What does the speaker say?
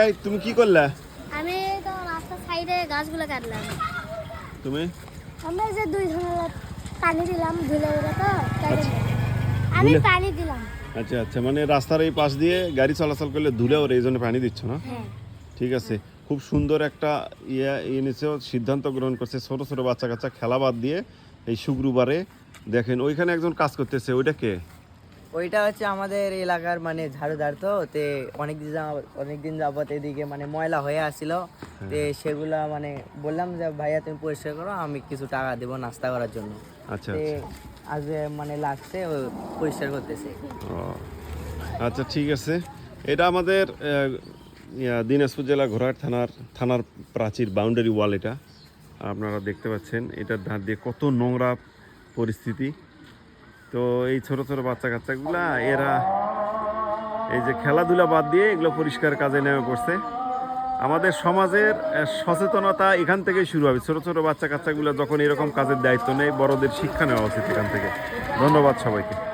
এই তুমি কি করলা? আমি তো রাস্তার সাইডে গাছগুলো কাটলাম। তুমি? আমরা যে দুই ধরনের পানি দিলাম ধুলে উড়ে তো কেটে নিলাম। আমি ধুলে? পানি দিলাম। আচ্ছা আচ্ছা, মানে রাস্তার এই পাশ দিয়ে গাড়ি চলাচল করলে ধুলে ওর এই জন্য পানি দিচ্ছ না? হ্যাঁ। ঠিক আছে, খুব সুন্দর একটা নিচেও সিদ্ধান্ত গ্রহণ করছে। ছোট ছোট বাচ্চা কাচ্চা খেলা বাদ দিয়ে এই শুক্রবারে দেখেন ওইখানে একজন কাজ করতেছে, ওইটা কে? ওইটা হচ্ছে আমাদের এলাকার মানে ঝাড়ুদার, তো তে অনেকদিন যাবত এদিকে মানে ময়লা হয়ে আসছিল, তে সেগুলা মানে বললাম যে ভাইয়া তুমি পরিষ্কার করো, আমি কিছু টাকা দেবো নাস্তা করার জন্য। আচ্ছা তে আচ্ছা। আজ মানে লাগছে ও পরিষ্কার করতেছে। ও আচ্ছা ঠিক আছে। এটা আমাদের দিনাজপুর জেলা ঘোড়াহাট থানার প্রাচীর বাউন্ডারি ওয়াল। এটা আপনারা দেখতে পাচ্ছেন, এটার ধার দিয়ে কত নোংরা পরিস্থিতি। তো এই ছোট ছোট বাচ্চা কাচ্চাগুলা এরা এই যে খেলাধুলা বাদ দিয়ে এগুলো পরিষ্কার কাজে নেমে পড়ছে। আমাদের সমাজের সচেতনতা এখান থেকেই শুরু হবে। ছোট ছোট বাচ্চা কাচ্চাগুলো যখন এরকম কাজের দায়িত্ব নেয়, বড়দের শিক্ষা নেওয়া উচিত এখান থেকে। ধন্যবাদ সবাইকে।